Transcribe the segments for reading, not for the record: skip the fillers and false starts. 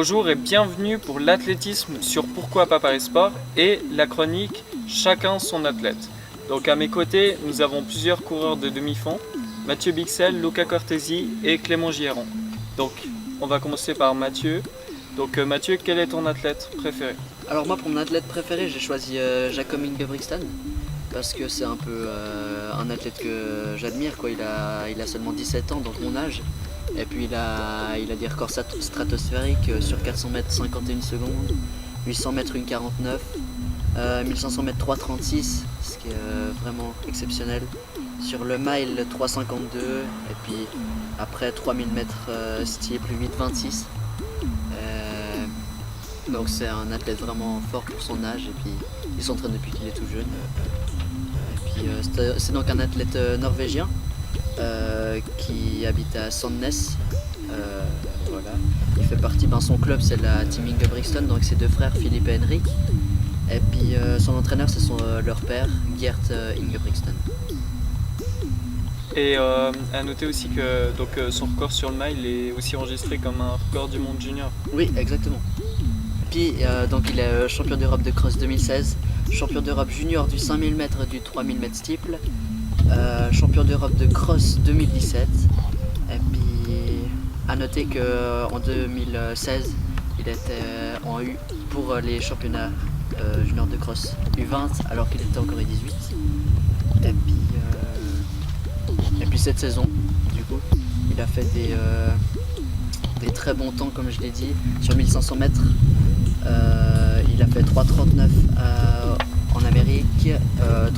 Bonjour et bienvenue pour l'athlétisme sur Pourquoi pas Paris Sport et la chronique Chacun son athlète. Donc à mes côtés, nous avons plusieurs coureurs de demi-fond, Mathieu Bixel, Luca Cortesi et Clément Giron. Donc on va commencer par Mathieu. Donc Mathieu, quel est ton athlète préféré? Alors moi pour mon athlète préféré j'ai choisi Jacob Ingebrigtsen parce que c'est un peu un athlète que j'admire quoi. Il a seulement 17 ans donc mon âge et puis il a des records stratosphériques sur 400 mètres 51 secondes, 800 mètres 1,49, 1500 mètres 3,36 ce qui est vraiment exceptionnel. Sur le mile 3,52 et puis après 3000 mètres steeple 8,26. Donc c'est un athlète vraiment fort pour son âge et puis il s'entraîne depuis qu'il est tout jeune. Et puis c'est donc un athlète norvégien qui habite à Sandnes. Voilà. Il fait partie, son club c'est la Team Ingebrigtsen, donc ses deux frères Philippe et Henrik. Et puis son entraîneur c'est leur père Gert Ingebrigtsen. Et à noter aussi que son record sur le mile est aussi enregistré comme un record du monde junior. Oui, exactement. Puis donc il est champion d'Europe de cross 2016, champion d'Europe junior du 5000 mètres et du 3000 mètres steeple, champion d'Europe de cross 2017. Et puis à noter qu'en 2016 il était en U pour les championnats junior de cross U20 alors qu'il était encore U18. Et puis cette saison du coup il a fait des très bons temps comme je l'ai dit sur 1500 mètres. Il a fait 3,39 en Amérique,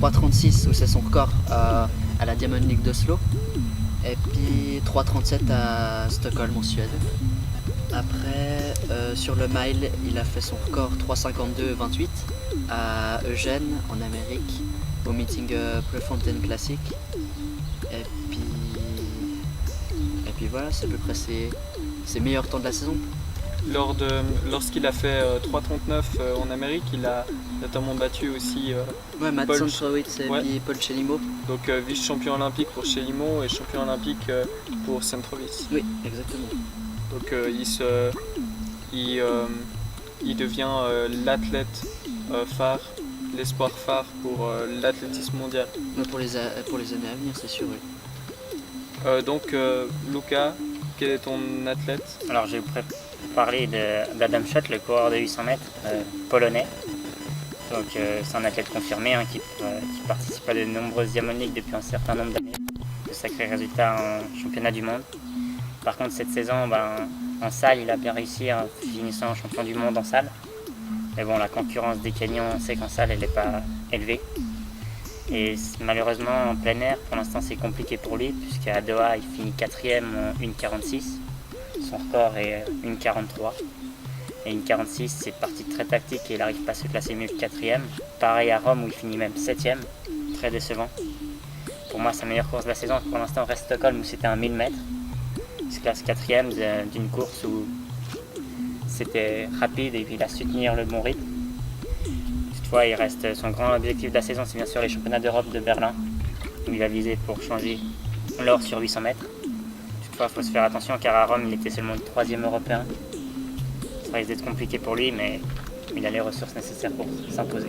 3,36 où c'est son record à la Diamond League d'Oslo et puis 3,37 à Stockholm en Suède. Après sur le mile il a fait son record 3,52,28 à Eugène en Amérique au meeting Prefontaine Classic et puis voilà, c'est à peu près ses meilleurs temps de la saison. Lorsqu'il a fait 3,39 en Amérique, il a notamment battu aussi Matt Paul Centrowitz et puis Paul Chelimo. Donc vice-champion olympique pour Chelimo et champion olympique pour Centrowitz. Oui, exactement. Donc il devient l'athlète phare, l'espoir phare pour l'athlétisme mondial. Pour les années à venir, c'est sûr, oui. Donc Luca, quel est ton athlète? Alors je vais vous parler d'Adam Schott, le coureur de 800 mètres polonais. Donc c'est un athlète confirmé qui participe à de nombreuses Diamond League depuis un certain nombre d'années. De sacrés résultats en championnat du monde. Par contre cette saison, en salle, il a bien réussi en finissant champion du monde en salle. Mais bon, la concurrence des Kenyans, on sait qu'en salle, elle n'est pas élevée. Et malheureusement, en plein air, pour l'instant, c'est compliqué pour lui, puisqu'à Doha, il finit 4ème en 1,46. Son record est 1,43. Et 1,46, c'est parti très tactique et il n'arrive pas à se classer mieux que 4ème. Pareil à Rome, où il finit même 7ème. Très décevant. Pour moi, sa meilleure course de la saison, pour l'instant, reste Stockholm, où c'était un 1000 mètres. Il se classe 4ème d'une course où c'était rapide et puis il a su tenir le bon rythme. Toutefois, il reste son grand objectif de la saison, c'est bien sûr les championnats d'Europe de Berlin, où il va viser pour changer l'or sur 800 mètres. Toutefois, il faut se faire attention car à Rome, il était seulement le 3e européen. Ça risque d'être compliqué pour lui, mais il a les ressources nécessaires pour s'imposer.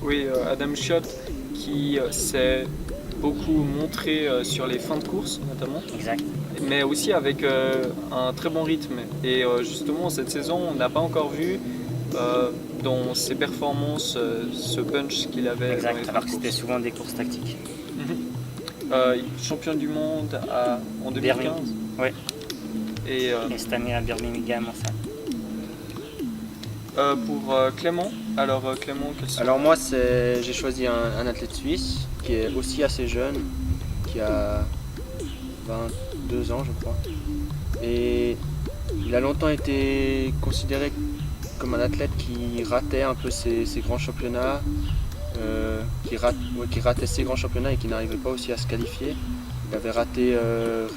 Oui, Adam Schott qui s'est beaucoup montré sur les fins de course notamment. Exact. Mais aussi avec un très bon rythme. Et justement, cette saison, on n'a pas encore vu dans ses performances ce punch qu'il avait. Exact, alors que c'était souvent des courses tactiques. Champion du monde en 2015. Oui. Et cette année à Birmingham en salle. pour Clément, alors Clément, Alors moi j'ai choisi un athlète suisse qui est aussi assez jeune, qui a 22 ans je crois. Et il a longtemps été considéré comme un athlète qui ratait un peu ses grands championnats, qui ratait ses grands championnats et qui n'arrivait pas aussi à se qualifier. Il avait raté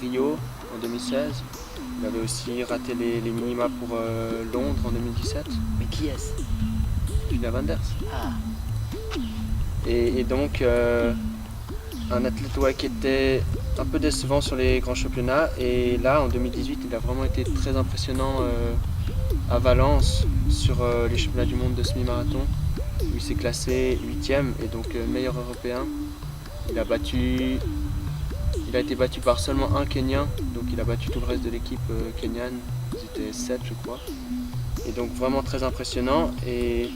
Rio en 2016. Il avait aussi raté les minima pour Londres en 2017. Mais qui est-ce? Julia Vanders. Ah. Et donc un athlète qui était un peu décevant sur les grands championnats. Et là en 2018 il a vraiment été très impressionnant à Valence sur les championnats du monde de semi-marathon où il s'est classé 8e et donc meilleur européen. Il a été battu par seulement un Kenyan, donc il a battu tout le reste de l'équipe kenyane, ils étaient 7 je crois. Et donc vraiment très impressionnant, et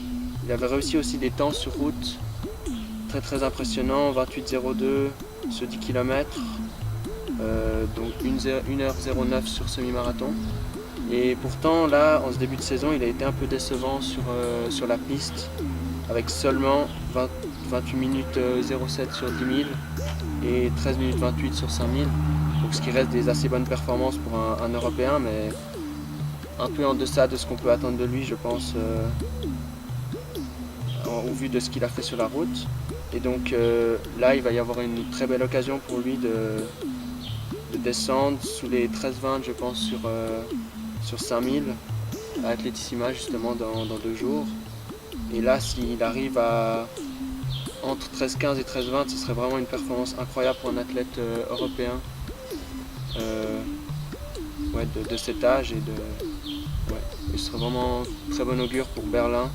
il avait réussi aussi des temps sur route très impressionnants, 28,02 sur 10 km, donc 1h09 sur semi-marathon. Et pourtant là, en ce début de saison, il a été un peu décevant sur la piste, avec seulement 28 minutes 07 sur 10 000 et 13 minutes 28 sur 5 000. Donc ce qui reste des assez bonnes performances pour un Européen, mais un peu en deçà de ce qu'on peut attendre de lui, je pense, au vu de ce qu'il a fait sur la route. Et donc là, il va y avoir une très belle occasion pour lui de descendre sous les 13,20, je pense, sur 5000 à Atletissima, justement dans 2 jours. Et là, s'il arrive entre 13,15 et 13,20, ce serait vraiment une performance incroyable pour un athlète européen de cet âge. Ce serait vraiment très bon augure pour Berlin,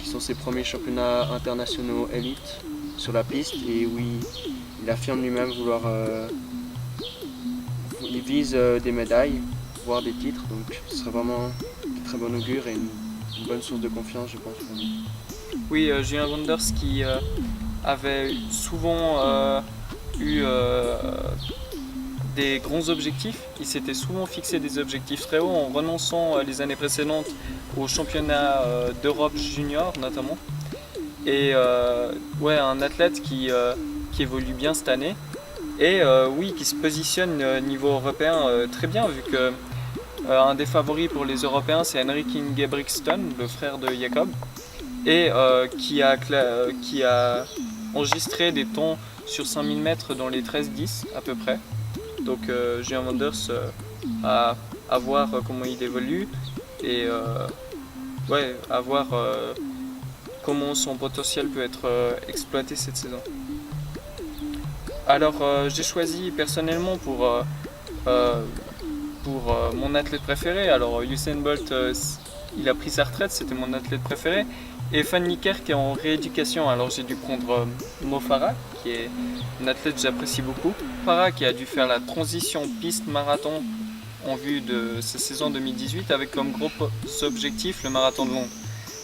qui sont ses premiers championnats internationaux élite sur la piste, et où il affirme lui-même vouloir... il vise des médailles, voire des titres, donc ce serait vraiment de très bon augure et une bonne source de confiance, je pense, pour lui. Oui, Julien Wonders qui avait souvent eu des grands objectifs. Il s'était souvent fixé des objectifs très hauts en renonçant les années précédentes aux championnats d'Europe junior notamment. Et un athlète qui évolue bien cette année et qui se positionne niveau européen très bien, vu que un des favoris pour les Européens c'est Henrik Ingebrigtsen, le frère de Jakob, et qui a enregistré des temps sur 5000 mètres dans les 13-10 à peu près. Donc Julien Wonders à voir comment il évolue et à voir comment son potentiel peut être exploité cette saison. Alors j'ai choisi personnellement pour mon athlète préféré. Alors Usain Bolt, il a pris sa retraite, c'était mon athlète préféré. Et Van Niekerk est en rééducation, alors j'ai dû prendre Mo Farah, qui est un athlète que j'apprécie beaucoup. Farah qui a dû faire la transition piste-marathon en vue de sa saison 2018 avec comme gros objectif le marathon de Londres.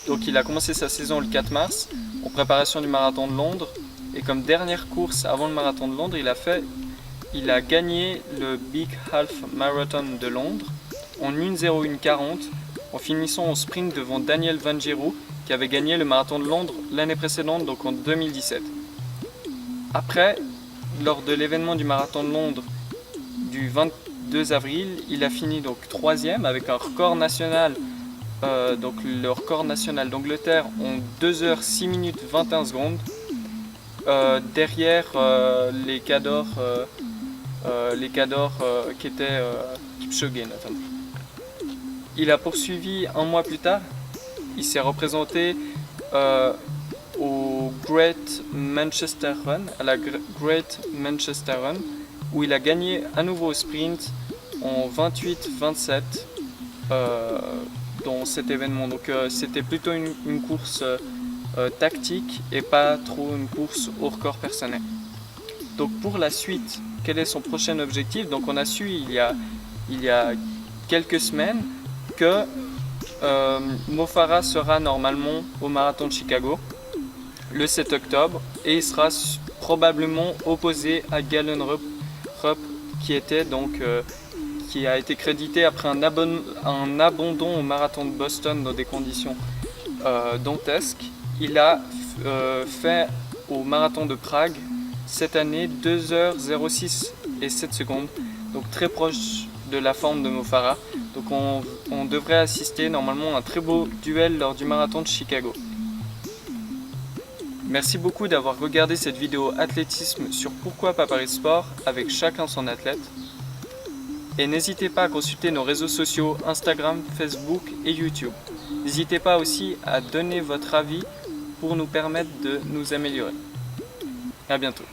Donc il a commencé sa saison le 4 mars en préparation du marathon de Londres, et comme dernière course avant le marathon de Londres, il a gagné le Big Half Marathon de Londres en 1:01:40 en finissant au sprint devant Daniel Van Gierou, qui avait gagné le marathon de Londres l'année précédente, donc en 2017. Après, lors de l'événement du marathon de Londres du 22 avril, il a fini donc 3e avec un record national, donc le record national d'Angleterre en 2h 6 minutes 21 secondes, derrière les cadors qui étaient Kipchoge notamment. Il a poursuivi un mois plus tard. Il s'est représenté au Great Manchester Run, à la Great Manchester Run, où il a gagné à nouveau au sprint en 28-27 dans cet événement. Donc c'était plutôt une course tactique et pas trop une course au record personnel. Donc pour la suite, quel est son prochain objectif? Donc on a su il y a quelques semaines que Mo Farah sera normalement au marathon de Chicago le 7 octobre et il sera probablement opposé à Galen Rupp qui a été crédité après un abandon au marathon de Boston dans des conditions dantesques. Il a fait au marathon de Prague cette année 2h06 et 7 secondes, donc très proche de la forme de Mo Farah. Donc on devrait assister normalement à un très beau duel lors du marathon de Chicago. Merci beaucoup d'avoir regardé cette vidéo athlétisme sur Pourquoi pas Paris Sport avec chacun son athlète. Et n'hésitez pas à consulter nos réseaux sociaux Instagram, Facebook et YouTube. N'hésitez pas aussi à donner votre avis pour nous permettre de nous améliorer. À bientôt.